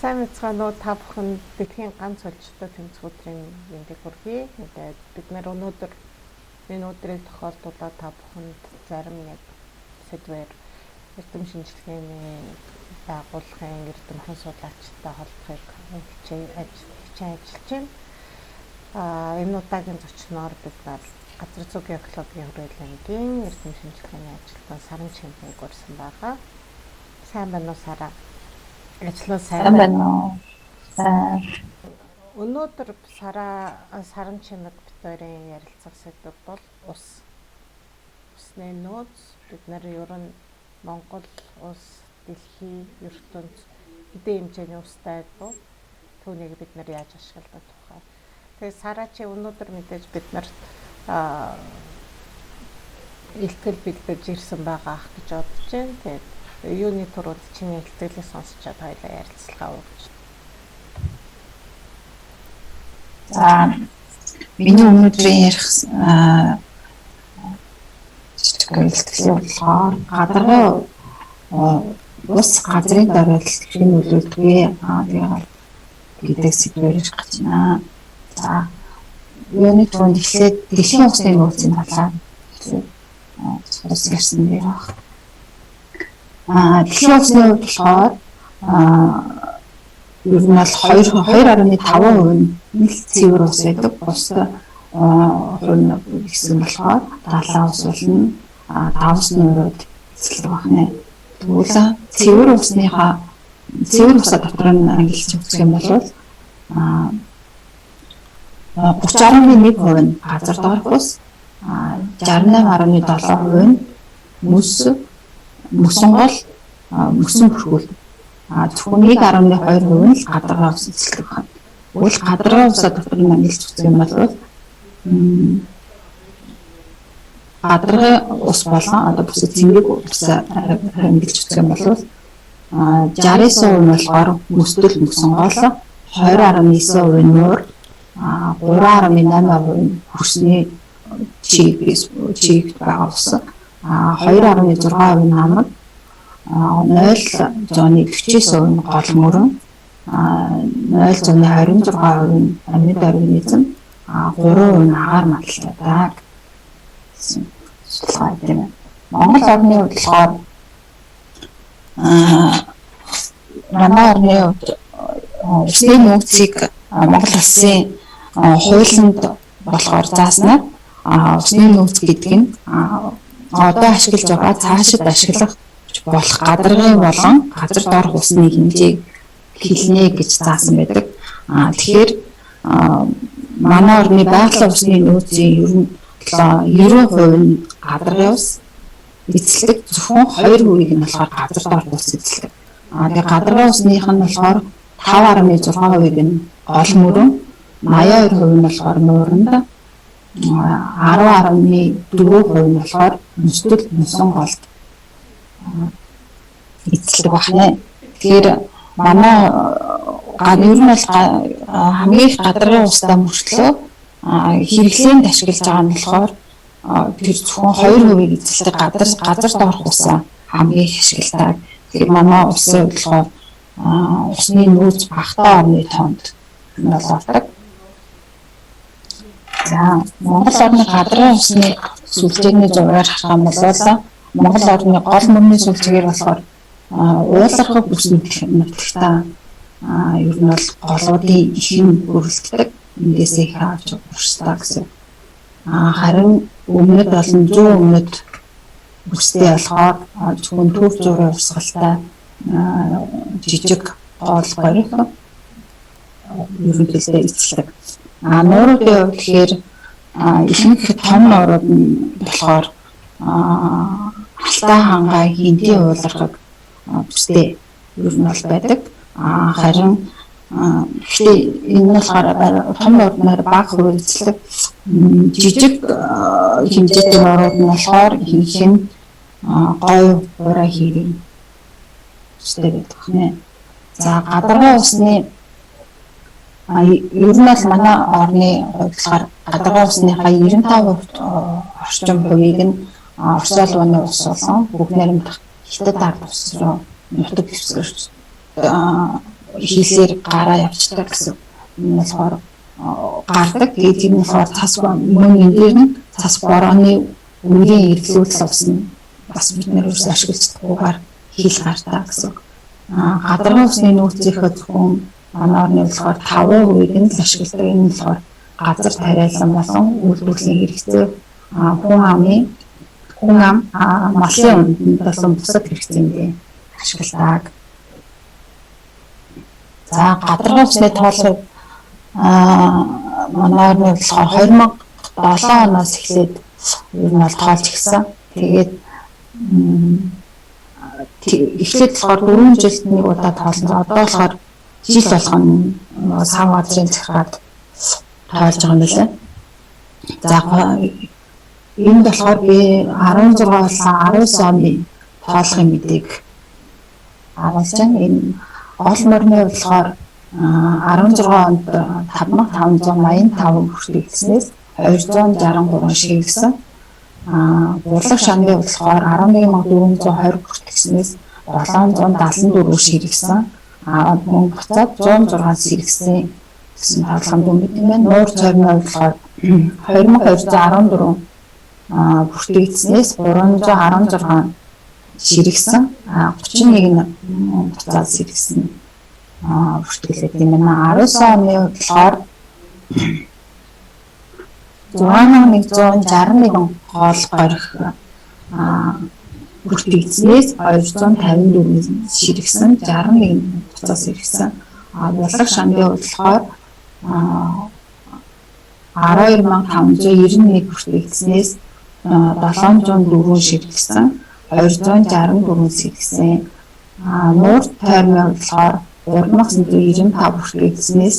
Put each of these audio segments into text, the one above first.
Сайн мэцгаанууд та бүхэн дэлхийн ганц олжтой тэмцэх өдрийн мэндийг хүргэе. Тэгээд бид нэр өнөөдөр энэ өдрийг тохиолдуулаад та бүхэнд зарим яг сэдвээр эрдэм шинжилгээний байгууллагын эрдэмтэн судлаачтай холбохыг хичээн ажиллаж байна. Энэ удаагийн зочноор бид нар газар зүйн экологийн хүрээлэнгийн эрдэм шинжилгээний ажилтан Саран Чимээг урьсан байгаа. Сайн байна уу Сараа? Ажлаа сайн байна уу? Өнөөдөр Саран Чимэг битүүрийн ярилцах сэдв бол ус. Усны нөөц бид нар ер нь Монгол улс, дэлхий, ертөнд хэдэн хэмжээний устай байдгүй. Түүнийг бид нар яаж ашигладаг тухай. Тэгээд Сараа чи өнөөдөр мэдээж бид нарт илтгэл бэлдэж ирсэн байгаа ах гэж бодож байна. Тэгээд юуны турууд чиний илтгэлийг сонсчод хоёлаа ярилцлага өгч. За миний өнөөдрийн ярих илтгэл болохоор гадаргын ус газрын дарааллын нөлөөлтгүй тэгээд гэдэг сэдвээр гарч байна. За юуны турууд эхлээд дэлхийн усны нөөцийн талаар ус ярьсан дээр баг. Дэлхийн усны хувьд болохоор ер нь бол 2.5% нь цэвэр ус байдаг. Бусдаа хувь гэсэн болохоор далайн ус болно. 5% эзлэх байна. Тэгвэл цэвэр усаа дотор нь ангилж үзэх юм бол 30.1% нь газар доорх ус, 68.7% нь мөсөн гол мөсөн бүрхүүл. Зөвхөн 1.2% нь л гадаргын ус эзлэх байна. Үл гадаргын усаа дотор нь ангилж үзэх юм бол гадаргын ус болон одоо бүс цэврэг усаа ангилж үзэх юм бол 69% нь болохоор мөсдөл мөсөн гол, 20.9% нь нуур, 3.8% нь хөрсний чигт байгаа ус, 2.6% нь намаг, 0.49% нь гол мөрөн, 0.26% нь амьд организм, 3% нь агаар мадалтай судалгаа хийх юм. Монгол орны хувьд болохоор манай орны хувьд усны нөөцийг Монгол улсын хуулинд болохоор зааснаар усны нөөц гэдэг нь одоо ашиглаж байгаа цаашид ашиглах болох гадаргын болон газар доорх усны хэмжээг хэлнэ гэж заасан байдаг. Тэгэхээр манай орны байгалийн усны нөөцийн ер нь 90% нь гадаргын ус эзэлдэг. Зөвхөн 2% нь болохоор газар доорх ус эзэлдэг. Тэгээ гадаргын усных нь болохоор 5.6% нь гол мөрөн, 82% нь болохоор нууранд, 10.4% нь болохоор мөсдөл мөсөн голд эзэлдэг байна. Тэгэхээр манай ер нь бол хамгийн их гадаргын устай мөртлөө хэрэглээнд ашиглаж байгаа нь болохоор тэр зөвхөн 2% эзэлдэг газар доорх усаа хамгийн их ашигладаг. Тэгэхээр манай усын болохоор усны нөөц багтаа орны тоонд болдог. За Монгол орны гадаргын усны сүлжээний зургаар харах юм бол Монгол орны гол мөрний сүлжээгээр болохоор уулархаг бүс нутагтаа ер нь бол голуудын ихэн бүрэлддэг. Эндээсээ их авч уршдаг гэсэн. Харин өмнөд болон зүүн өмнөд бүстэй болохоор зөвхөн төв зургийн урсгалтай жижиг гол горих ерөнхийдөө эзэлдэг. Нууруудын хувьд тэгэхээр ихэнх том нуурууд нь болохоор Алтай хангаа хинтийн уулархаг бүстэй ер нь бол байдаг. Харин гэхдээ энэ нь болохоор том нуурнаар бага хувь эзэлдэг. Жижиг хэмжээтэй нуурууд нь болохоор ихэнх нь гоё ураа хийрийн бүстэй байдаг нэ. За гадаргын усны ер нь бол манай орны хувьдлаар гадаргын усныхаа 95% орчим хувийг нь Орос улсны ус болон бүх найрамдах хятад ард ус руу нутаг дэвсгэрч хийлээр гараа явчихдаг гэсэн. Энэ болохоор гардаг. Тэгээд тийм болохоор цас мөн энэ дээр нь цас борооны үрийн эрлүүлэл усна бас бид нэр үс ашиглагдахгүйгээр хийл гардаг гэсэн. Гадаргын усны нөөцийнхөө зөвхөн манай орны болохоор 5% нь л ашигладаг. Энэ болохоор газар тариалан болон үйлдвэрлэлийн хэрэгцээ хүн ам малын үндэнд болсон бусад хэрэгцээнд ашигладаг. За гадаргын усны тооллого манай орны болохоор 2007 оноос эхлээд ер нь бол тоолж гисэн. Тэгээд эхлээд болохоор 4 жилд нэг удаа тоолсон. Одоо болохоор жил болгоно сав газрын захиргаад тоолж байгаа юм байна. За энэ болохоор би 16 болон 19 оны тоолохын мэдээг агуулж байна. Энэ гол мөрний болохоор 16 онд 5585 бүртгэгдсэнээс 263 шийгсэн. Бурлах шанны болохоор 11420 бүртгэгдсэнээс 774 шийгсэн. Мөн буцаад 106 сэргсэн гэсэн тоолгонд үнэт юм байна. Нуур цорны болохоор 2214 бүртгэгдсэнээс 316 ширгсэн. 31 нь буцаад сэргсэн бүртгэлээд юм байна. 19 оны болохоор 6161 гол горих бүртгэгдсэнээс 254 ширгсэн, 61 буцаад сэргсэн. Бурлах шанны болохоор 12591 бүртгэгдсэнээс 704 ширгсэн, 264 сэргсэн. Нуур тойрны болохоор 3995 бүртгэгдсэнээс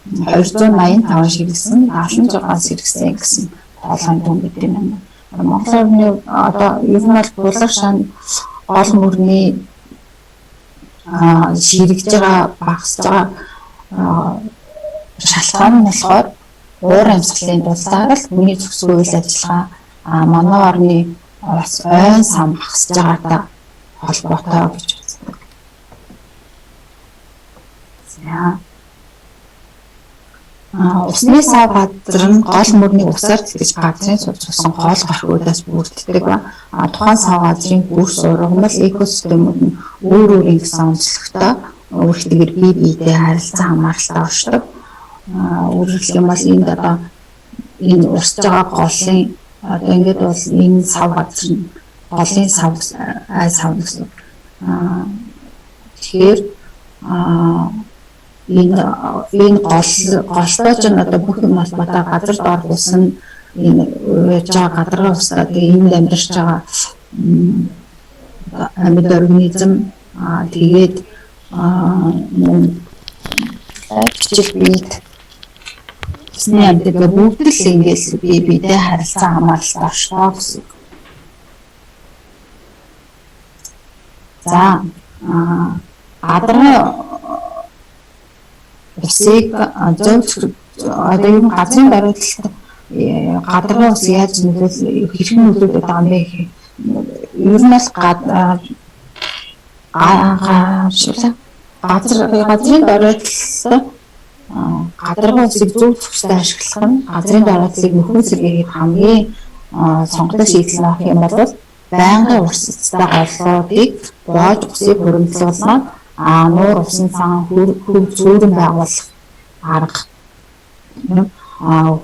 285 ширгсэн, 76 сэргсэн гэсэн тоолгонд үнэт юм байна. Монголын одоо ер нь бол бурлах шан гол мөрний ширэгж байгаа багасж байгаа шалтгаан нь болохоор уур амьсгалын дулаагаар л хүний зөвсгөө үйл ажиллагаа манай орны ойн сан багасж байгаатай холбоотой гэж үздэг. За усны сав газар нь гол мөрний усаар тэтгэж газрын судалсан гол гархуудаас бүрддэг ба тухайн сав газрын бүрс ургамал экосистемүүд нь өөр өөрийн гэсэн онцлогтой өөрсдөө бие биедээ харилцан хамааралтай оршдог. Өөрөөр хэлбэл энд одоо энэ урсж байгаа голын одоо ингээд бол энэ сав газар нь голын сав сав гэсэн. Тэгэхээр энэ голтой ч одоо бүх юм бас бата газар доор усан энэ яаж гадаргын усаа тэгээ энд амьдарч байгаа амьд организм тэгээд жил бид усны амьтад бүгд л ингээс бие биедээ харилцан хамааралтай оршоо гэсэн. За гадаргын усыг одоо юм газрын даруйлалт гадаргын ус яаж хэрхэн нөлөөлөд байгаа юм бэ гэх ер нь л газрын даруйлалт гадаргын усыг зөв зөвхөстэй ашиглах нь газрын даруйлалыг нөхөн сэргийгээд хамгийн сонгогдсон шийдэл авах юм бол байнгын урсгалтай голлуудыг боож усыг хөрөмжлүүлнэ. Нуур усан сан хөв зөөрөн байгуулах арга.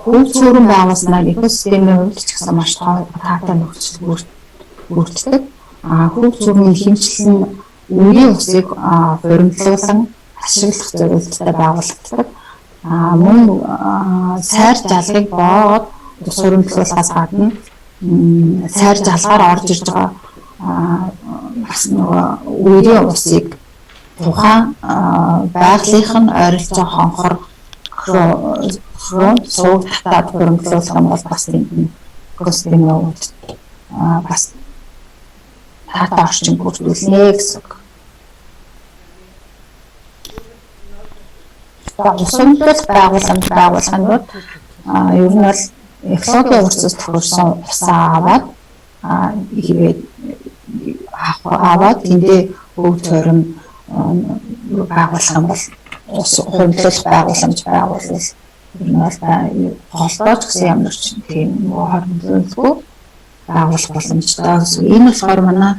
Хөв зөөрөн байгуулснаар экосистемийн хувьд ч гэсэн маш таатай нөхцөл бүрддэг. Хөв зөөрний хэмжлэл нь үрийн усыг хөрөмжлүүлэн ашиглах зорилттой байгуулагддаг. Мөн сайр жалгыг бооод ус хөрөмжлүүлэхээс гадна сайр жалгаар орж ирж байгаа бас нөгөө үрийн усыг тухайн байгалийнх нь ойролцоо хонхор сууг татаад хөрөнгөлүүлэх юм бол бас энэ экосистемийн хувьд бас таатай орчин бүрдүүлнэ гэсэн үг. Усомдол байгууллагууд ер нь бол экологийн урсгал тохиолсон усаа аваад тэндээ хөв цорим байгуулах юм бол ус хөндлөх байгууламж байгуулвал ер нь бол холбооч гэсэн ямар ч тийм хоримтлгүй байгуулах боломжтой гэсэн. Энэ болохоор манай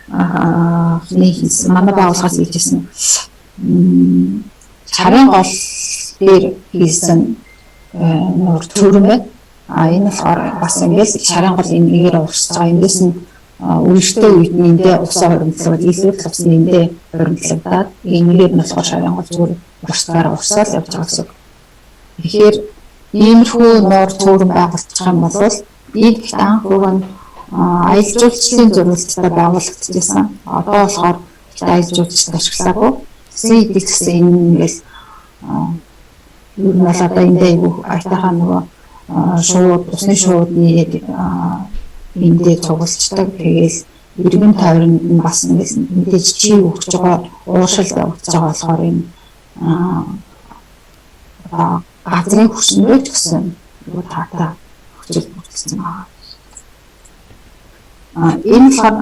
манай байгууллагаас илжсэн чарын гол дээр хийсэн нуур төрөм байна. Энэ болохоор бас ингээд чарын гол энэгээр урсж байгаа. Эндээс нь үргэлжтэй үед нэндээ усаа хоримтлаад илүү тусны нэндээ хоримтлагдаад энэгээр нь болохоор чарын гол зүгээр урсгаар урсаал явж байгаа гэсэн. Тэгэхээр иймэрхүү нуур төрөм байгуулчих юм бол энэ анх уг нь аялал жуулчлалын зорилттой байгуулагдчихсан. Одоо болохоор аялал жуулчлалд ашиглаагүй. Сэйд гэсэн энэ ингээл ер нь бол одоо эндээ айтайхан нөгөө шууд усны шуудны эндээ цуглалцдаг. Тэгээл иргэн тойронд нь бас ингээд мэдээж чи өгч байгаа ууршил өгч байгаа болохоор энэ газрын хүчнүүд гэсэн юу таатай хүчил бүрдсэн байна. Энэ болохоор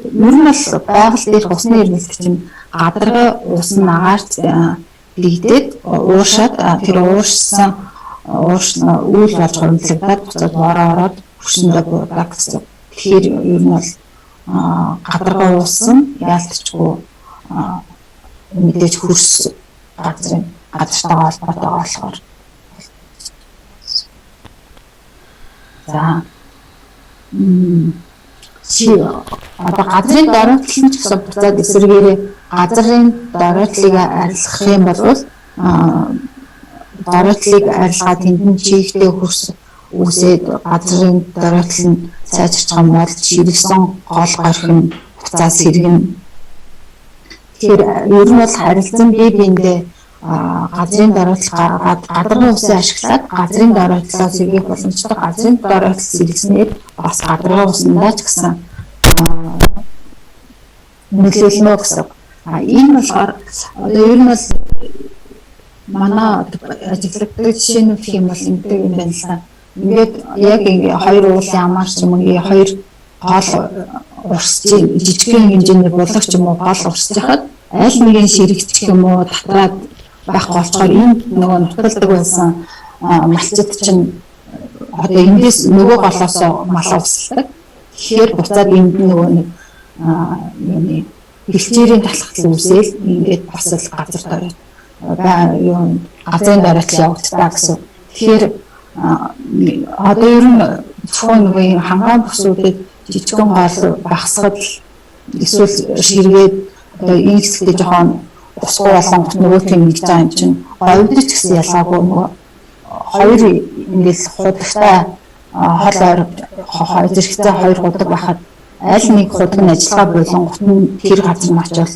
ер нь бол байгаль дээрх усны ирмэлт чинь гадаргай ус нь агаарч лигдээд ууршаад тэр ууршсан үйл болж хоримтлагдаад буцаад ороод хүчнээ буурдаг гэсэн. Тэгэхээр ер нь бол гадаргай ус нь яалтчгүй мэдээж хөрс газрын гадартай холбоотой болохоор. За одоо газрын дороотлол нь ч гэсэн буцаад эсвэргээрээ газрын дороотлыг арилгах юм бол дороотлыг арилгаа тэндэн чигтэй хөрс үсээд газрын дороотлол нь сайжирч байгаа бол чирэгсэн гол гарах нь буцаад сэргэн. Тэгэхээр ер нь бол харилцан бие биендээ газрын дороотлол гаргаад гадаргын усыг ашиглаад газрын дороотлолоо сэргийх боломжтой. Газрын дороотлол сэргснээр бас гадаргын усандаа ч гэсэн нөлөөлнө гэсэн. Энэ болохоор одоо ер нь бол манай ажиглагдаг жишээ нь гэх юм бол ингэдэг юм байна л да. Ингээд яг хоёр уулын амаарч юм уу хоёр гол урсч жижигхэн хэмжээний булгах ч юм уу гол урсч хахад аль нэгэн ширэгдчих юм уу татраад байх болцоор энд нөгөө нутгалдаг байсан малчид чинь одоо эндээс нөгөө голоосоо малаа усалдаг. Тэгэхээр буцаад энд нөгөө нэг бэлчээрийн талхтал үүсэл ингээд бас л газар дорой газрын доройтлол явагддаг гэсэн. Тэгэхээр одоо ер нь зөвхөн нөгөө хангаан бүсүүдэд жижигхэн гол багсгал эсвэл ширгээд одоо энэ хэсэгтээ жоохон усгүй болон нөгөө тийм нэгж байгаа юм чинь говьд ч гэсэн ялгаагүй нөгөө хоёр ингээд худагтай хол ойр зэрэгцээ хоёр худаг байхад аль нэг худаг нь ажиллагаа болонгот нь тэр газар нь очивол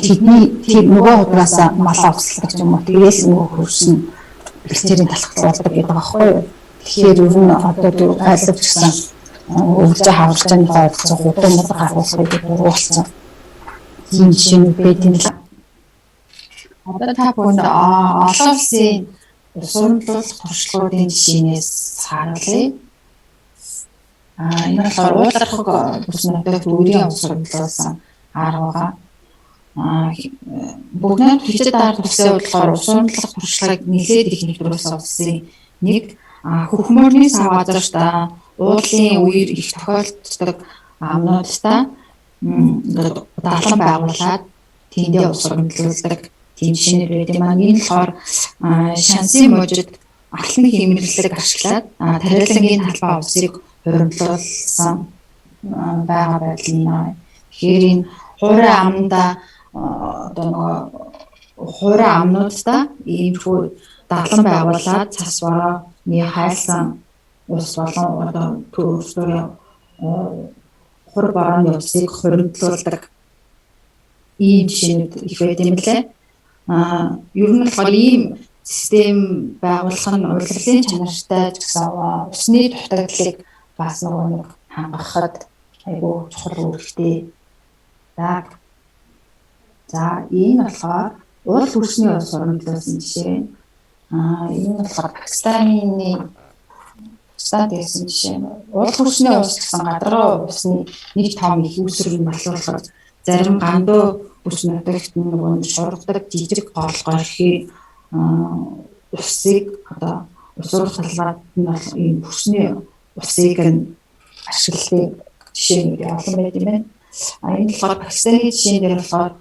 тэдний тэр нөгөө худагаас малаа усалдаг ч юм уу тэрээс нөгөө хөрсөн бэлчээрийн талхтал болдог гэдэг байгаа байхгүй юу. Тэгэхээр ер нь одоо тэр айлч гэсэн өвлж хаварчны ойлцоо худууд гаргуулах гэдэг болсон. Тийм жишээнүүд байт юм л. Одоо та бүхэнд олон улсын урамжлуулах туршлагуудын жишээнээс харуулъя. Энэ болохоор уулархаг бүс нутагт өөрийн урамжлуулсан арга байгаа. Бүгд хүчтэй дараа төсөө болохоор урамжлуулах туршлагыг нэлээд их нэвтрүүлсэн улсын нэг хөхмөрний сав газарт уулын үер их тохиолддог амнуудтай даалгавар байгуулад тэндээ ус урамжлуулдаг тийм шинээр байд юм аа. Энэ болохоор шансын мужид алтны хэмнэлэг ашиглаад тариалангийн талбай усыг хуримтлуулсан байгаа байдлаа. Тэгэхээр энэ хуурай амнда одоо нөгөө хуурай амнуудтай иймэрхүү дадлан байгуулад цас борооны хайлсан ус болон одоо төрөөр хур борооны усыг хуримтлуулдаг ийм жишээнүүд их байд юм лээ. Ер нь болохоор ийм систем байгуулах нь урлагийн чанартай ч гэсэн усны дутагдлыг бас нөгөө нэг хангахад айгүй чухал үүрэгтэй. За энэ болохоор уул хөрсний ус урамжлуулсан жишээ. Энэ болохоор Пакистан гэсэн жишээ. Уул хөрсний ус гэсэн гадаргай усны нэг том их үүсвэр нь болохоор зарим гандуу бүс нутагт нөгөө шургадаг жижиг гол горхи усыг одоо усурах талбайд нь бол ийм бүсний усыг ашигладаг жишээнүүд олон байт юм байна. Энэ болохоор Пакистаны жишээн дээр болохоор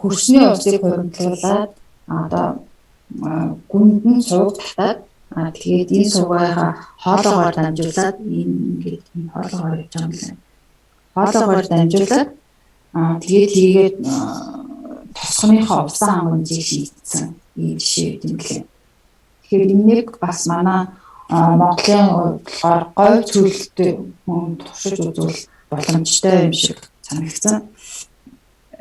хөрсний усыг хуримтлуулад одоо гүнд нь сууг татаад тэгээд энэ суугаараа хоолоогоор дамжуулаад ингээд хоолоогоор явж байгаа юм байна. Хоолоогоор дамжуулаад тэгээд хийгээд тосгоныхоо усан хангамжийг шийдсэн ийм жишээ юм лээ. Тэгэхээр энийг бас манай Монголын болохоор говь цөлтэй мөн туршиж үзвэл боломжтой юм шиг санагдсан.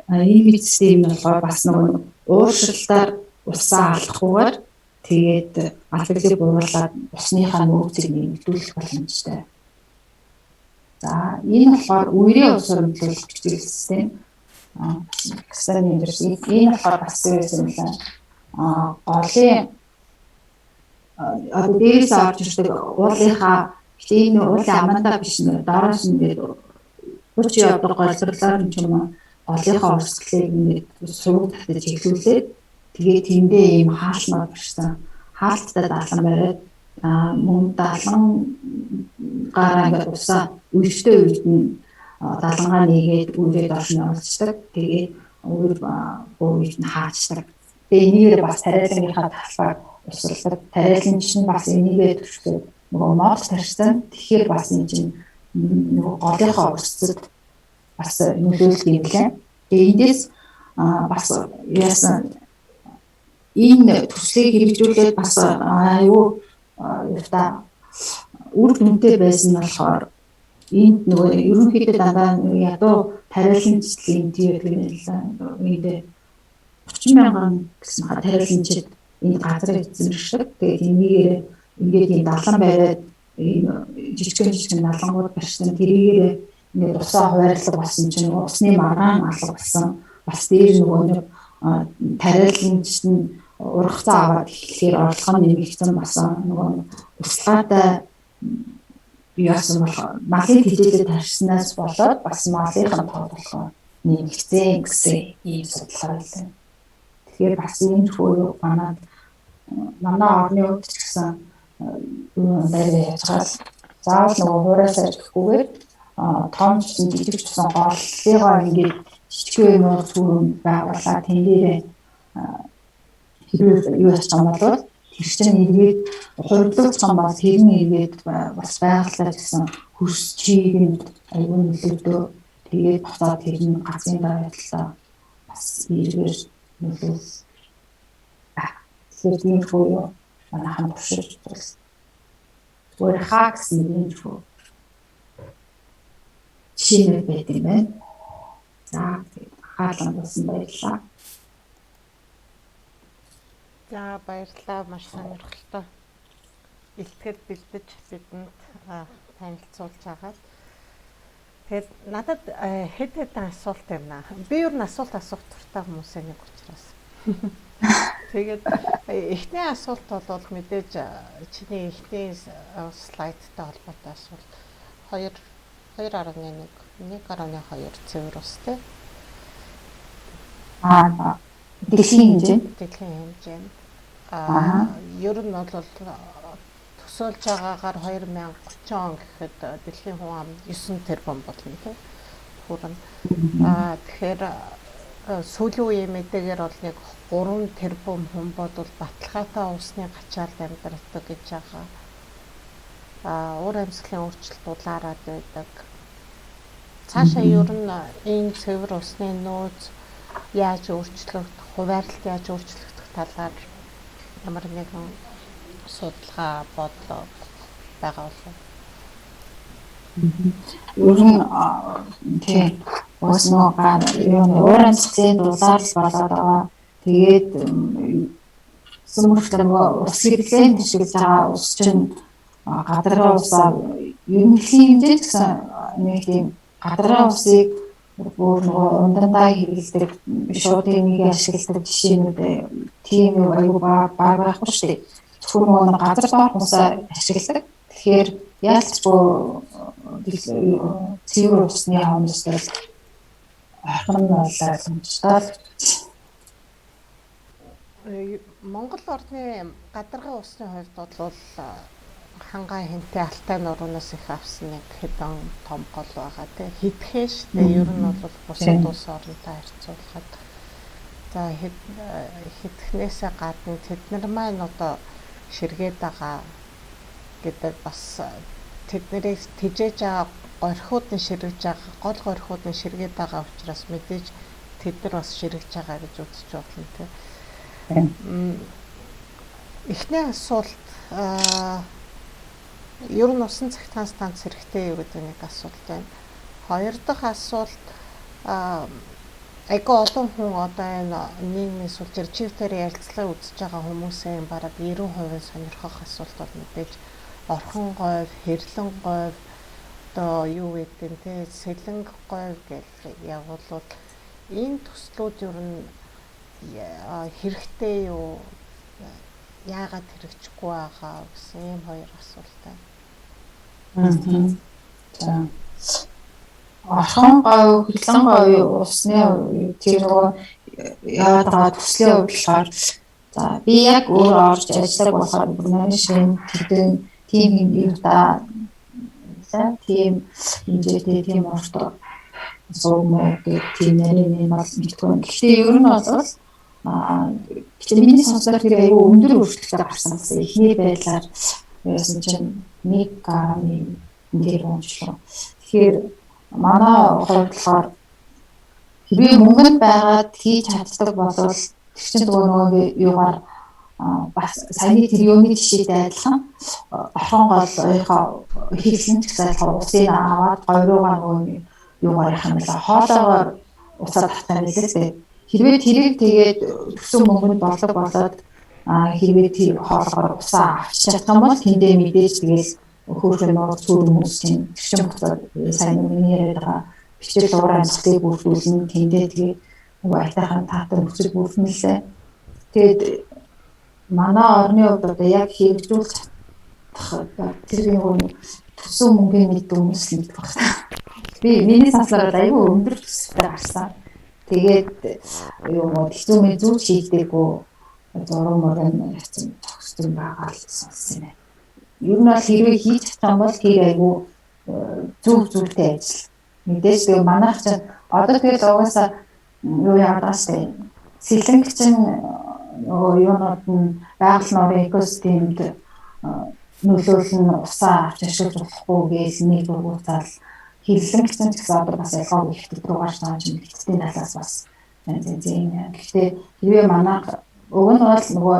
Энэ систем нь болохоор бас нөгөө ууршилтаар усаа алдахгүйгээр тэгээд албаглыг бууруулаад усныхаа нөөцийг нэмэгдүүлэх боломжтой. За энэ болохоор үерийн ус хуримтлуулах гэх систем. Пакистаны энэ болохоор бас юм байна. Голын одоо дээрээс орж ирдэг уулынхаа энэ уулын амандаа биш нэ доороос ингээд хүч явдаг голцорлоор юм ч юм уу голынхаа урсгалыг ингээд сувг татаж эхлүүлээд тэгээд тэндээ ийм хаалтнууд барьсан. Хаалттай даалан бариад мөн даалан гараа ингээд усаа үертэй үед нь даалангаа нэгээд үрээд орно явуулцдаг. Тэгээд өөр үед нь хаачдаг. Тэгээд энийгээр бас тариалангийнхаа талбайг усалдаг. Тариалан чинь бас энийгээ төрсөн нөгөө мод тарьсан. Тэгэхээр бас энэ чинь нөгөө голынхаа урсцад бас нөлөөлдөг юм лээ. Тэгээд эндээс бас яасан энэ төслийг хэрэгжүүлээд бас аюу та үр дүнтэй байсан нь болохоор энд нөгөө ерөнхийдөө дандаа ядуу тариаланчлалын тийм нэг 30 мянган гэсэн тариаланчид энэ газрыг эзэмшдэг. Тэгээд энийгээр ингээд энэ далан бариад энэ жижигхэн далангууд барьсан. Тэрийгээр ингээд усаа хуваарлаг болсон чинь усны маргаан алга болсон. Бас дээр нөгөө нэг тариаланч нь ургацаа аваад эхлэхээр орлого нь нэмэгдсэн басан нөгөө услаатай яасан бол малын хилээдээ тарьснаас болоод бас малынхаа тооллого нэмэгдсэн гэсэн ийм судалгаа байлаа. Тэгэхээр бас энэ хөө манай орны үед ч гэсэн байраа яаж заавал нөгөө хураасаа ирэхгүйгээр том ч жижиг ч гэсэн голлыгоо ингээд жижиг юм зүрх байгуулаад тэндээ хэрвээ юу яаж байгаа бол тэр чинь эргээд хуримтлуулсан бол тэр нь эргээд бас байгалаа гэсэн хөрс чийг нь аюул нөлөөдөө тэгээд буцаад тэр нь газрын байдлаа бас эргээр нөлөөлж тэгэхээр тийм хөө манайхан туршиж үзсэн. Зүгээр хакс нэг хөө шинэ байт юм байна. За хаалт болсон байлаа. За баярлалаа, маш сонирхолтой. Илтгэл бэлдэж бидэнд танилцуулж байгаа. Тэгээд надад хэд хэдэн асуулт байна. Би юу н асуулт асуух туртай хүмүүсээ нэг учраас. Тэгээд эхний асуулт бол мэдээж чиний эхний слайдтай холбоотой асуулт 2.1 1.2 цэвэр ус тий. Дэлхийн хэмжээнд ер нь бол төсөөлж байгаагаар 2030 он гэхэд дэлхийн хүн ам 9 тэрбум болно тийм хүрэн. Тэгэхээр сүүлийн үеийн мэдээгээр бол нэг 3 тэрбум хүн бодвол баталгаатай усны гачаалд амьдардаг гэж байгаа. Уур амьсгалын өөрчлөлт улаарад байдаг. Цаашаа ер нь энэ цэвэр усны нөөц яаж өөрчлөгдөх, хуваарлалт яаж өөрчлөгдөх талаар ямар нэгэн судалгаа бодлоо байгаа болов уу? Ер нь тийм ус нуугаар уур амьсгалын дулаалал болоод байгаа. Тэгээд сүмөрхлөө нөгөө ус хэрэглэн тишгэлж байгаа ус чинь гадаргын усаар ерөнхийдөө хэмжээнд гэсэн нэг тийм гадаргын усыг бүр нөгөө ундандаа хэрэглэдэг шууд энийг ашигладаг жишээнүүд тийм юу аюу байхгүй шүү дээ. Зөвхөн нөгөө газар доорх усаа ашигладаг. Тэгэхээр яалтчгүй цэвэр усны хомсдол орхон нь бол ойлгомжтой л. Монгол орны гадаргын усны хувьд бол хангаа хэнтэй алтай нуруунаас их авсан нэг хэдэн том гол байгаа тий. Хитгэн шүү дээ. Ер нь бол бусад улс орнтой харьцуулахад за хитгэнээсээ гадна тэднэр маань одоо ширгээд байгаа гэдэг бас тэднэрийг тижээж байгаа горхиуд нь ширгэж байгаа гол горхиуд нь ширгээд байгаа учраас мэдээж тэд нар бас ширгэж байгаа гэж үзэж болно тий. Эхний асуулт ер нь усан цахилгаан станц хэрэгтэй юу гэдэг нэг асуулт байна. Хоёр дахь асуулт айгүй олон хүн одоо энэ нийгмийн сүлжээр чивтээр ярилцлага үзэж байгаа хүмүүсийн бараг 90% сонирхох асуулт бол мэдээж орхон говь, хэрлэн говь одоо юу гэдэг нь те сэлэнг говь гэх явуулвал энэ төслүүд ер нь хэрэгтэй юу? Яагаад хэрэгжихгүй байгаа гэсэн ийм хоёр асуулт байна. За. Орхон говь, хэрлэн говь усны тэр нөгөө яваад байгаа төслийн хувьд болохоор за би яг өөрөө орж ажиллаг болохоор манай шинэ тийм юута тийм хэмжээтэй тийм орто зурмаг гэх тийм нэрийн бол мэдгүй. Гэхдээ ер нь бол миний сонслоор тэр аюу өндөр өртөлтөд гарсан гэсэн ихний байдлаар яасан чинь 1 грамм нэр онцлоо. Тэгэхээр манай хувьд болохоор хэрвээ мөнгөнд байгаад хийж чаддаг бол тэр чинь нөгөө юугаар бас саяны тэр юуны жишээтэй адилхан орхон голынхаа хийсэн ч гэсэн усыг аваад говьруугаа нөгөө юугаар яхах юм бэ? Хоолоогоор усаад татсан байлээ. Хэрвээ тэрийг тэгээд төсөн мөнгөнд болоод хэрвээ тэр хоолгоор усаа авч чадах юм бол тэндээ мэдээж тэгээд хөөрхөн нууц сүр хүмүүс чинь гэрчэн буцаад сайн миний яриад байгаа бичил дураа амсгалыг бүрдүүлнэ тэндээ тэгээд нөгөө айтайхан таатар нөхцөл бүрднэлээ. Тэгээд манай орны хувьд одоо яг хэрэгжүүлж чадах тэр нөгөө төсөн мөнгөний мэд хүмүүс л мэдэх байна. Би миний санслаар аюу өндөр төсөлтэй гарсан. Тэгээд юу хэцүү мэ зүг шийдэггүй зураг мөрөн хэцүү төгссөн байгаа л сонсон юм. Ер нь бол хэрвээ хийж чадсан бол тэр аюу зүгтэй ажил. Мэдээж тэгээ манайх чинь одоо тэгэл угаасаа юу яадаас тэ сэлэнг чинь нөгөө юунууд нь байгаль нурын экосистемд нөлөөлн усаа авч ашиглаж болохгүй гэж нэг дургуутал хэрлэн гэсэн ч гэсэн одоо бас ялгаа ихтэй руугаар тааж мэдгэцтэй талаас бас зэн. Гэхдээ хэрвээ манайх уг нь бол нөгөө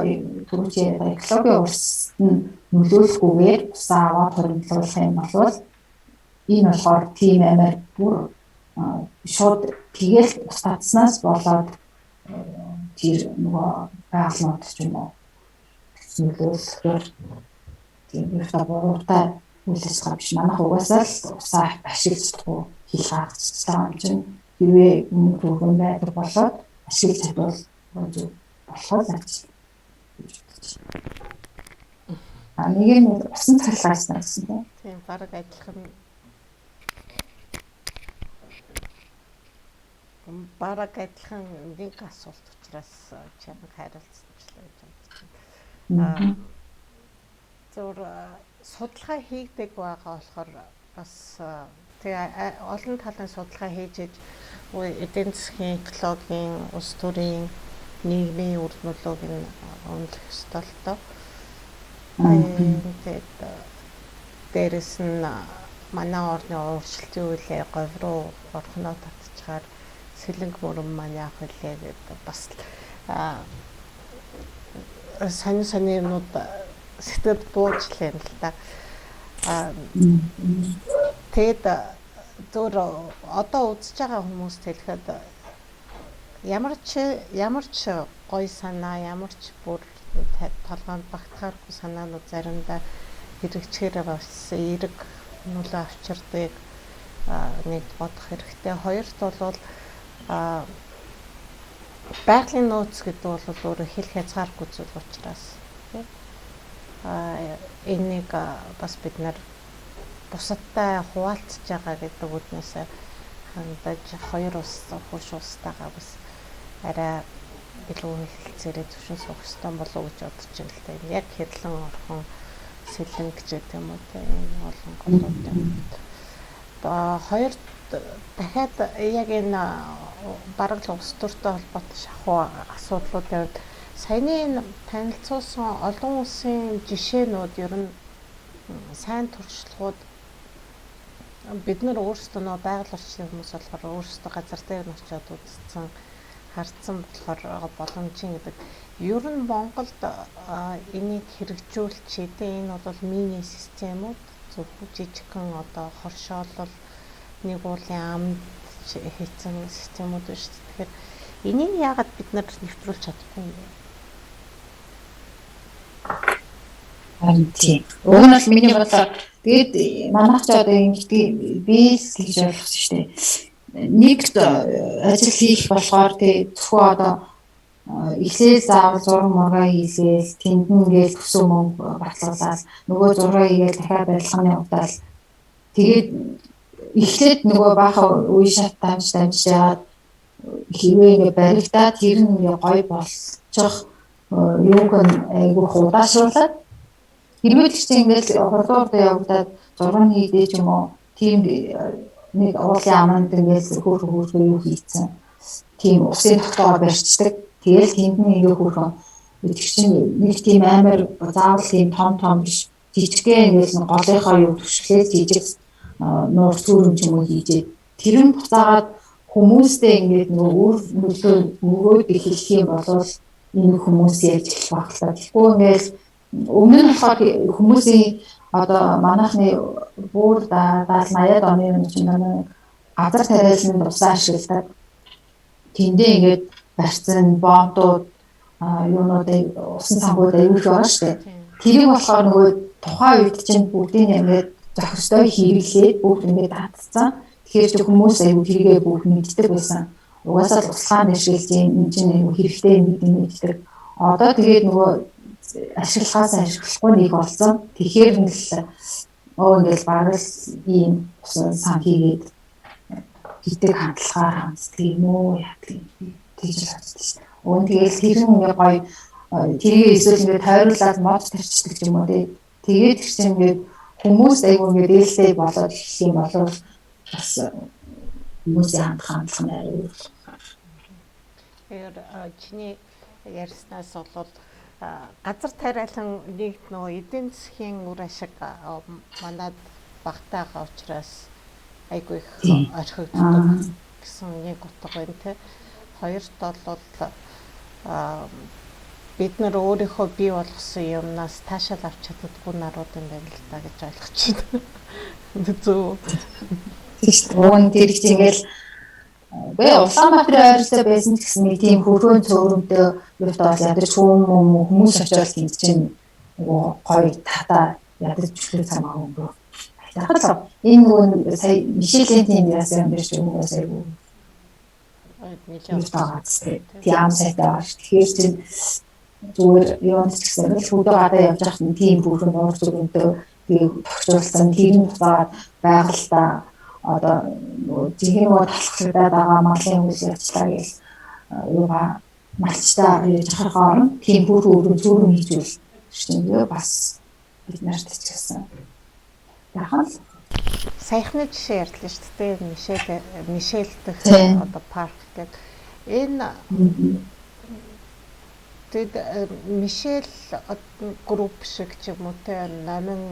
түрүүчийн экологийн урсд нь нөлөөлөхгүйгээр усаа аваад хоригдлуулах юм бол энэ болохоор тийм амар бүр шууд тэгэл ус татснаас болоод тэр нөгөө байгаль ч юм уу нөлөөлөхөөр тийм их табуутай үлээс гарч манайх угаасаа л усаа ашиглаж чадахгүй хил гаргацсан юм чинь хэрвээ өмнө төргөн байдаг болоод ашиглаж чадвал зөв болохоо л нэг нь усан цахилгаан гэсэн тийм бараг адилхан нэг асуулт учраас чамд хариулцсан гэж байна. Зөв судалгаа хийгдэг байгаа болохоор бас тэгээ олон талын судалгаа хийж эдийн засгийн, экологийн, улс төрийн, нийгмийн үр нөлөөг нь онцлох ёстой л доо. Тэгээд дээрэс нь манай орны ууршилтын үйлээ говь руу орхоноо татчихаар сэлэнг мөрөн маань яах вүлээ гэдэг бас сонь юмнууд сэтгэд буучлаа юм л да. Тэгэд зөв одоо үзэж байгаа хүмүүст хэлэхэд ямар ч гоё санаа, ямар ч бүр толгойд багтахааргүй санаанууд заримдаа хэрэгжихээр бас эерэг нөлөө авчирдаг нэг бодох хэрэгтэй. Хоёрт бол байгалийн нууц гэдэг бол өөрөө хэл хязгааргүй зүйл учраас энийг бас бид нар бусадтай хуваалцж байгаа гэдэг үднээс хандаж хоёр улс хууш улстайгаа бас арай илүү хэлцээрээ төвшин суух ёстой болов уу гэж бодож байна л да. Яг хэрлэн орхон сэлэн гэж юм уу те энэ олон голууд юм. Хоёр дахиад яг энэ бараг л улс төртэй холбоотой шахуу асуудлуудын хувьд саяны энэ танилцуулсан олон улсын жишээнүүд ер нь сайн туршлагууд бид нар өөрсдөө нөө байгаль орчны хүмүүс болохоор өөрсдөө газар дээр нь очиод үзсэн харцсан болохоор боломжийн гэдэг. Ер нь Монголд энийг хэрэгжүүлж хэдэн энэ бол мини системүүд зөвхөн жижигхэн одоо хоршоолол нэг уулын амд хийцэн системүүд байна шүү дээ. Тэгэхээр энийг яагаад бид нар нэвтрүүлж чадахгүй юм бэ? Харин тийм. Уг нь бол миний бодлоор тэгээд манайх ч одоо ингэдэг бис гэж ойлгосон шүү дээ. Нэгт ажил хийх болохоор тэгээд зөвхөн одоо эхлээл заавал зураг мургаа хийлгээл тэнд нэгээл төсөө мөнгө батлуулаад нөгөө зураг хийгээл дахиад барилганы удаал тэгээд эхлээд нөгөө баахан үе шат дамж яагаад хийвээ ингээ баригдаад тэр нь ингээ гой болчих юуг нь айгүй худаашруулаад хэрвээ ч ингээл хурдуурд явагдаад зураг хийдэй ч юм уу тийм нэг уулын аманд ингээл хөөх юу хийцэн тийм усын тогтоогоо барьцдаг. Тэгэл тэнд нь ингээ хөөрхөн чинь нэг тийм амар заавал тийм том биш жижигхэн ингээл голынхоо юу түшглээ жижиг нуур цүүрэн ч юм уу хийжээ. Тэр нь буцаагаад хүмүүстэй ингээд нөгөө нөлөө өгөөд эхлэх юм бол энэ хүмүүс ярьж эхлэх багтаа. Тэгэхгүй ингээл өмнө нь болохоор хүмүүсийн одоо манайхны бүр 70-80-аад оны юм чинь газар тариалан тусаа ашигладаг. Тэндээ ингээд барьцсан бомбууд юунуудыг усан цангууд аюул байгаа шүү дээ. Тэрийг болохоор нөгөө тухайн үед чинь бүгдийг ингээд зохистой хэрэглээд бүгд ингээд татцсан. Тэгэхээр ч хүмүүс аюул хэрэгээ бүгд мэддэг байсан. Угаасаа л услаан ашиглаж энэ чинь аюул хэрэгтэй мэддэг. Одоо тэгээд нөгөө ашиглахгүй нэг болсон. Тэгэхээр нь л ингээд бараг ийм усан сан хийгээд гэдэг хандлагаар ханддаг юм уу яа гэж бодсон шүү дээ. Уг нь тэгэл тэр нь ингээ гоё тэрийг эсвэл ингээ тойруулаад мод тарчдаг ч юм уу тэгээд ч ингээ хүмүүс айгүй ингээ дээлтэй болоод ирэх юм болов бас хүмүүсийн хандлага нь арай. Тэгэхээр чиний ярьснаас бол газар тариалан нэг нөгөө эдийн засгийн үр ашиг манад багтаага учраас айгүй их орхигддог гэсэн нэг утга байна те. Хоёрт бол бид нар өөрийнхөө бий болгосон юмнаас таашаал авч чаддаггүй нарууд юм байна л да гэж ойлгож байна. Зөв. Тэгвэл тэр их ингээл Улаанбаатарын ойролцоо байсан ч гэсэн нэг тийм хөргөөн цөөрөмтэй юутай бол ядарч хүмүүс очиод тийм чинь гоё татаа ядарч хүлээ цамаа өнгөө. Яг л энэ нөгөө сая Мишелийн тийм яасан юм биш үү сая. Тийм сайтай байна. Тэгэхээр чинь зүгээр юунд ч гэсэн хөдөө гадаа явж байхад тийм бүрэн уур зүгэнтэй тийм тогтцуулсан тийм цаад байгальтаа одоо жинхэнэ мод талхагдаад байгаа малын хүмүүс явчлаа гэж юугаа малчтаа яаж харахаар тийм бүрэн зүрх хийжүүл шүү бас бид нарт ч гэсэн яхан саяхны жишээ ярьлаа шүү дээ. Мишель дэх одоо парк гэдэг энэ тэд Мишель групп шиг ч юм уу те намын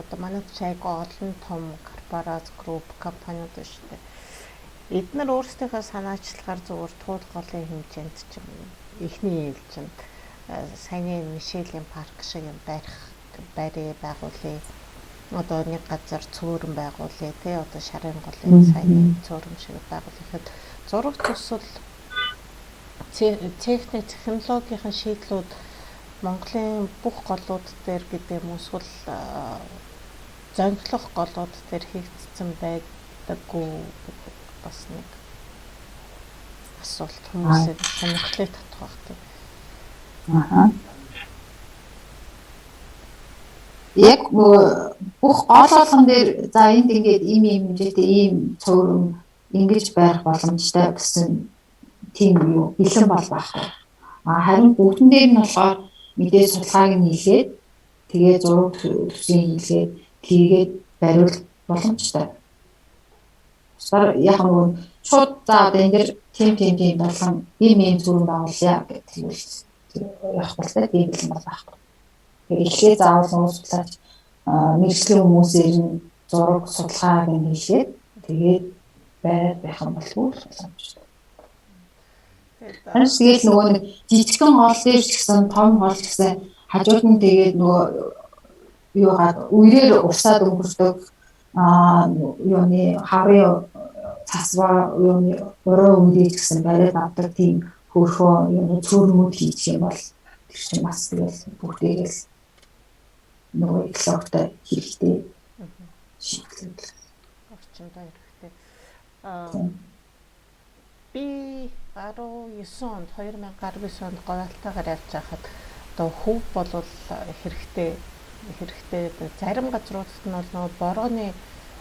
одоо манай чайг олон том корпорац групп компаниуд шүү дээ. Эдгээр өөрсдийнхөө санаачлагаар зөвхөн туул голын хэмжээнд ч юм ихний ээлжинд саяны Мишелийн парк шиг юм барь байгуулъя. Одоо нэг газар цөөрөн байгуулъя тий одоо шарын голын саяны цөөрөн шиг байгуулахад зураг төсөл технологийн шийдлүүд Монголын бүх голууд дээр гэдэг юм эсвэл зөнгөлөх голууд дээр хийгдсэн байдаггүй бас нэг асуулт хүмүүсийн сонирхлыг татах багт. Яг бүх гол болгон дээр за энд ингээд ийм хэмжээтэй ийм цөөрөн ингэж байх боломжтой гэсэн тийм юу бэлэн бол байхгүй. Харин бүгдэн дээр нь болохоор мэдээ судалгааг нь хийлгээд тэгээ зураг төсвийг хийлгээд тийгээд бариул боломжтой. Яг нөгөө шууд за одоо энэ дэр тийм болгон ийм зүрх байгуулъя гэх юм явах болтой тийм бэлэн бол байхгүй. Тэгээ эхлээ заавал нууц судлаач мэргэжлийн хүмүүсээр нь зураг судалгааг нь хийлгээд тэгээд байр байх юм болов уу боломжтой. Тэгээд нөгөө нэг жижигхэн гол дээр ч гэсэн том гол ч гэсэн хажууд нь тэгээд нөгөө юугаад үерээр урсаад өнгөрдөг юуны хаврын цасваа юуны өрөө үдээж гэсэн бариад авдаг тийм хөрхөө юуны цөөрмүүд хийчих юм бол тэр чинь бас тэгээд бүгдээрээ нөгөө экологтой хэрэгтэй шийдлэл орчиндөө хэрэгтэй. Би 19 онд 2019 онд говьалтайгаар явж байхад одоо хөв бол хэрэгтэй зарим газруудад нь бол нөгөө борооны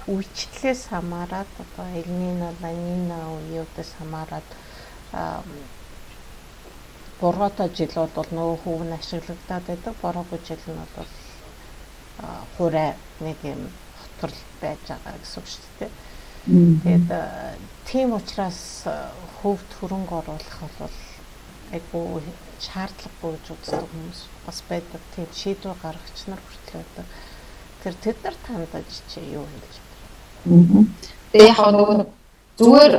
үйлчлэлээс хамаарат одоо элнино ланино үеүүдээс хамаарат бороотой жилүүд бол нөгөө хөв нь ашиглагдаад байдаг. Бороогүй жил нь бол хурай нэг юм хотрол байж байгаа гэсэн үг шүү дээ. Тэгээд тийм учраас хөвд хөрөнгө оруулах бол айгүй шаардлагагүй гэж үздэг хүмүүс бас байдаг. Тийм шийдвэр гаргагч нар хүртэл байдаг. Тэд нар тандаж чи юу хэлж байна? Тэгээ яг нөгөө зүгээр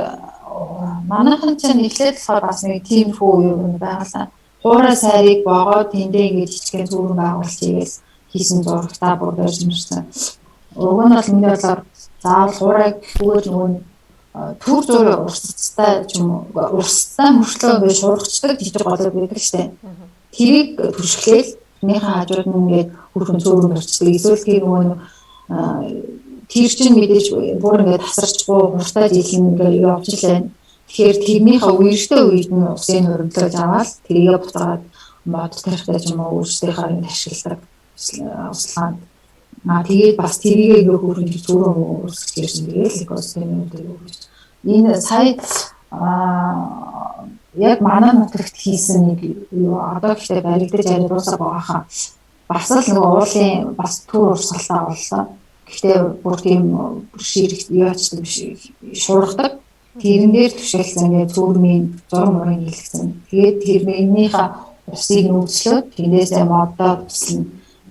манайхан ч нэглээд болохоор бас нэг тийм хөө юм байгалаа. Хуурай сайрыг богоо тэндээ ингэж хичгэн зүрхэн байгуулж игээл хийсэн зурагтаа бүр байж мэрсэн. Уг нь бол миний бодлоор заавал хуурайг зүгээр нөгөө төр зураг урсцтай ч юм уу урсцтай мөрчлөө байж шуурхачдаг жижиг голод байдаг штеп. Тэрийг түшгэлээл тэрнийхээ хажууд нь ингээд хүрхэн цөөрөн барьцдаг. Эсвэл тэр нөгөө тэр чинь мэдээж бүр ингээд тасарчгүй хурцтай дийлэх юм ингээд явж лээ. Тэгэхээр тэрнийхээ үертэй үед нь усын хөрөмтлөж аваад тэрийгэ буцаагаад мод тарихтай ч юм уу өөрсдийнхээ юм ашигладаг услаанд. Тэгээд бас тэрийгэ юу хүрхэн цөөрөн өөрсгөжсэн. Тэгээд экосистемүүд юу гэж. Энэ сая яг манай нутагт хийсэн нэг юу одоо гэхдээ баригдаж ариусаа баахаа бас л нөгөө уулын бас түр урсгалтай боллоо. Гэхдээ бүр тийм ширх яачдаг биш шуургадаг. Тэрэн дээр түшгэлсэн ингээд цөөрмийн зураг мөрөнд хийлгсэн. Тэгээд тэрнийхээ усыг нөөцлөөд тэндээсээ модоо туслана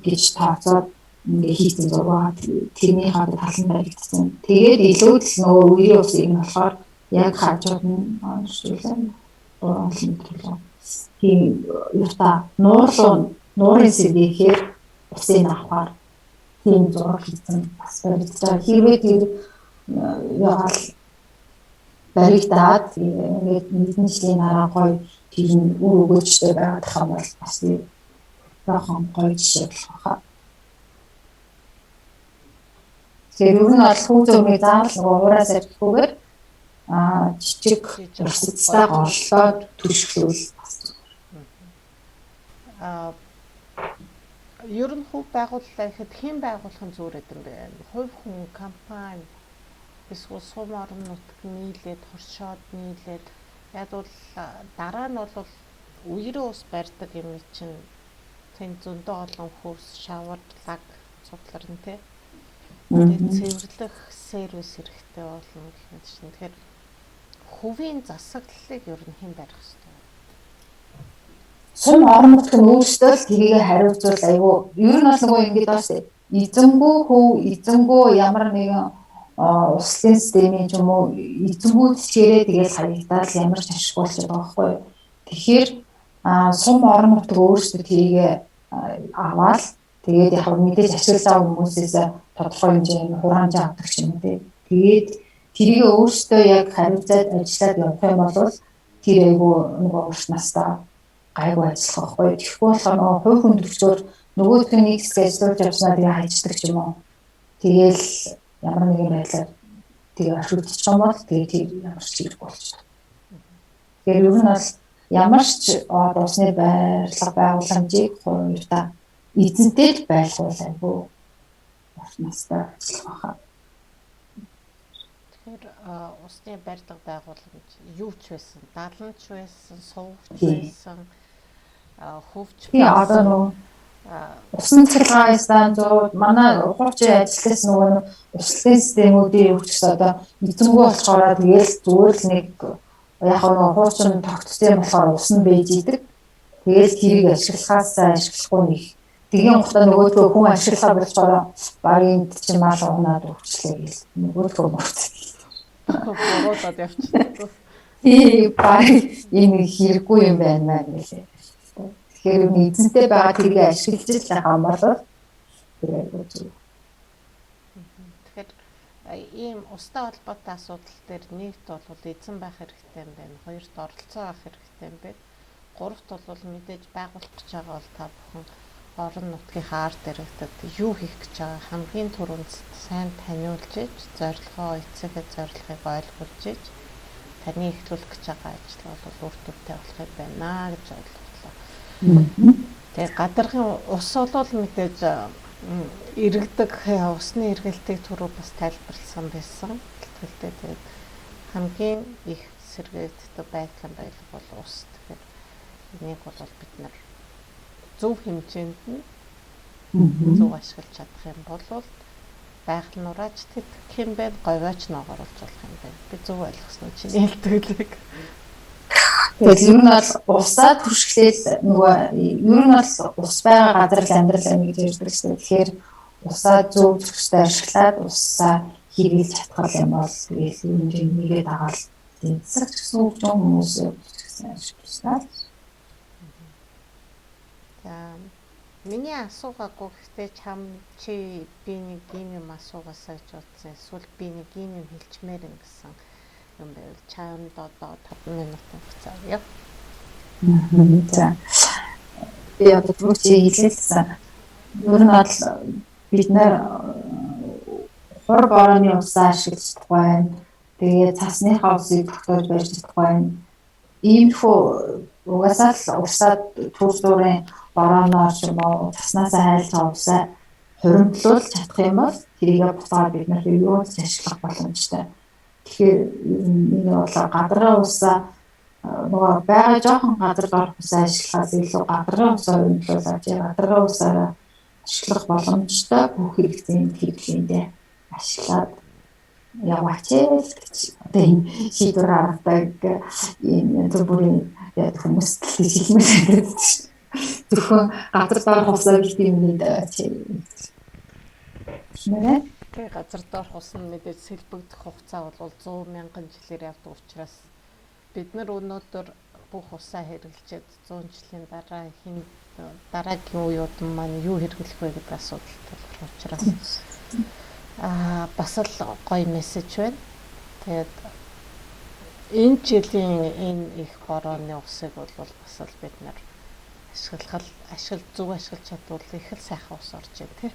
гэж тооцоод ингээд хийсэн зураг тэрнийхээ талан баригдсан. Тэгээд илүү л нөгөө үерийн усыг нь болохоор яг хажууд нь онцлуулсан. Тийм юута нуурын сэргээхээр усын авахаар тийм зураг хийсэн бас баригдаж хэрвээ тэр ягаал баригдаад ингээд нэгэн жилийн дараа гоё тэр нь үр өгөөжтэй байгаад байгаа бол бас яахан гоё жишээ болох хаа. Тэгэхээр ер нь бол хүү зургийг заавал нөгөө уураас арихгүйгээр жижиг урсцтай голлоод түшгэлүүл ер нь хөв байгууллаа гэхэд хэн байгуулах нь зүгээр юм бэ? Хувь хүн, компани, эсвэл сум орон нутаг нийлээд, хоршоод нийлээд яг бол дараа нь бол үерийн ус барьдаг юм чинь тэн зөндөө олон хөвс, шавар, лаг цугларна тий. Тэгээд цэвэрлэх сервис хэрэгтэй болно гэх чинь. Тэгэхээр хөвийн засаглалыг ер нь хэн барих вэ? Сум орон нутгийн өөрсдөө л тэрийг хариуцвал айгүй ер нь бол нөгөө ингэж байна шүү дээ. Эзэнгүү хөв эзэнгүү ямар нэгэн услын системийн ч юм уу эзэнгүү чичээрээ тэгэл хаягдаад ямар ч ашиггүй болж байгаа байхгүй юу. Тэгэхээр сум орон нутаг өөрсдөө тэрийг аваад тэгээд яг мэдээж ашиглаж байгаа хүмүүсээс тодорхой хэмжээний хураамж авдаг ч юм уу тий. Тэгээд тэрийг өөрсдөө яг хариуцаад ажиллаад явах юм бол тэр айгүй нөгөө урт настаа гайгүй ажиллах байхгүй. Тэгэхгүй болохоор нөгөө хувь хүн төвчөөр нөгөөдх нь нэг хэсэг ажиллаж явснаа тэгээ хайчдаг ч юм уу. Тэгээл ямар нэгэн байдлаар тэгээ оршуулчих юм бол тэгээ тэр ямар ч хэрэггүй болчихдог. Тэгэхээр ер нь бол ямар ч усны байрлал байгууламжийг хууртаа эзэнтэй л байлгуул айгүй урт настаа ажиллах байхаа. Тэгэхээр усны барилга байгууламж юу ч байсан, даланч байсан, сувгч байсан, хөвч тий одоо нөгөө усны цахилгаан станцууд манай хуучин ажиллаж нөгөө услын системүүдийн өвчс одоо эзэмгүй болохоор тэгэл зүгээр л нэг яг нөгөө хуучин тогтцсон болохоор ус нь бэж идэг. Тэгэл тэрийг ашиглахаас ашиглахгүй нэг тэгэн гутаа нөгөөдгөө хүн ашиглахаа болчоор багийн чинь мал унаад өвчлээ гэл нөгөөдгөө мөрцөө. Боруудад явчихсан. Тий баг энэ хэрэггүй юм байна гэлээ. Тэгэхээр эзэнтэй байгаа тэрийг ашиглаж л байгаа юм бол тэгэхээр ийм устай холбоотой асуудал дээр нэгт бол эзэн байх хэрэгтэй юм байна. Хоёрт оролцоо авах хэрэгтэй юм байна. Гуравт бол мэдээж байгуулах гэж байгаа бол та бүхэн орон нутгийн арт иргэдэд юу хийх гэж байгаа хамгийн түрүүнд сайн таниулж иж, зорилгоо эцэг зорилгыг ойлгуулж иж, таны эхлүүлэх гэж байгаа ажил бол үр дүнтэй болох юм байна гэж ойлголоо. Тэгээ гадаргын ус бол мэдээж эргэдэг усны эргэлтийг түрүү бас тайлбарласан байсан. Тэгтээ тэгээд хамгийн их сэргээгддэг байдлын байлга бол ус. Тэгэхээр энийг бол бид нар зөв хэмжээнд нь зөв ашиглаж чадах юм бол байгаль нураач тэтгэх юм байна, говьяач ногоор оруулж болох юм байна. Би зөв ойлгосон уу чиний хэлтгэлийг? Тэгээд ер нь бол усаа түршгэлээд нөгөө ер нь бол ус байгаа газар л амьдрал амь гэж ярьдаг шүү дээ. Тэгэхээр усаа зөв зөвхөстэй ашиглаад усаа хэрэглэж чадах юм бол тэгээд юм нэгээд агаал тэнцэх гэсэн үг юм хүмүүс ашиглаж. За миний асуугаагүй гэхдээ чи би нэг ийм юм асуугаасаа гэж бодсон. Эсвэл би нэг ийм юм хэлчмээр юм гэсэн юм байвал чамд одоо 5 минут хугацаа авъя. За. Би одоо түрүү чи хэлсэн. Ер нь бол бид нэр хор борооны усаа ашиглаж байгаа. Тэгээд цасныхаа усыг тогтоож барьж чадахгүй байна. Иймэрхүү угаасаа л усаад төр зүрийн борооноос юм уу цаснаас хайлж байгаа усаа хуримтлуулж чадах юм бол тэрийг буцаад бид нар юу ч ашиглах боломжтой. Тэгэхээр энэ бол гадаргын усаа нөгөө байгаа жоохон газар дорх усаа ашиглахаас илүү гадаргын усаа хуримтлуулж гадаргын усаараа ашиглах боломжтой бүх хэрэгцээндээ ашиглаад яваач гэж одоо энэ шийдвэр гаргадаг энэ зөвхөн хүмүүст хэлмээр санагдаж байна. Зөвхөн газар доорх усаа гэх юм нэг нэ Тэгээ газар доорх ус нь мэдээж сэлбэгдэх хугацаа бол 100 мянган жилээр явдаг учраас бид нар өнөөдөр бүх усаа хэрэглэжээд 100 жилийн дараа дараагийн үеуд маань юу хэрэглэх вэ гэдэг асуудалтай болох учраас бас л гоё мессеж байна. Тэгээд энэ жилийн энэ их борооны усыг бол бас л бид нар зөв ашиглаж чадвал их л сайхан ус орж ийн тий.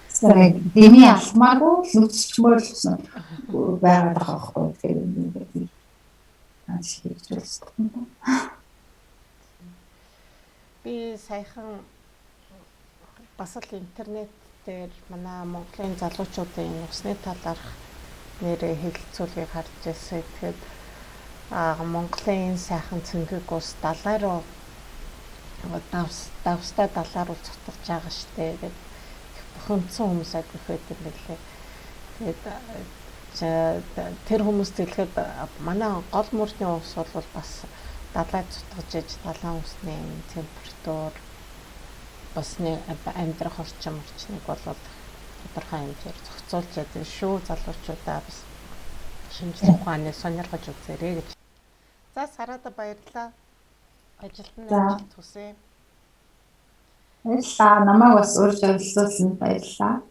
Сэрэг дэмий алмаагүй нүцчмөр л байгаад байгаа байхгүй тэгэхээр би саяхан бас л интернет дээр манай Монголын залуучуудын усны талаарх нэрээ хэлэлцүүлгийг харж байсан. Тэгэхээр Монголын энэ сайхан цэнгэг ус далай руу давстай далай руу цутгаж байгаа штэ гэдэг бохомцсон хүмүүс агих байт юм билээ. Тэгээд тэр хүмүүс хэлэхэд манай гол мөрний ус бол бас далай цутгаж иж далайн усны температур бас нэг амьдрах орчныг бол тодорхой хэмжээр зохицуулж яадаг шүү. Залуучуудаа бас шинжлэх ухааны сонирхож үзээрэй гэж. За Сарада баярлалаа. Ажилд нь амжилт хүсье. Баярлалаа. Намайг бас урьж оролцуулсанд баярлалаа.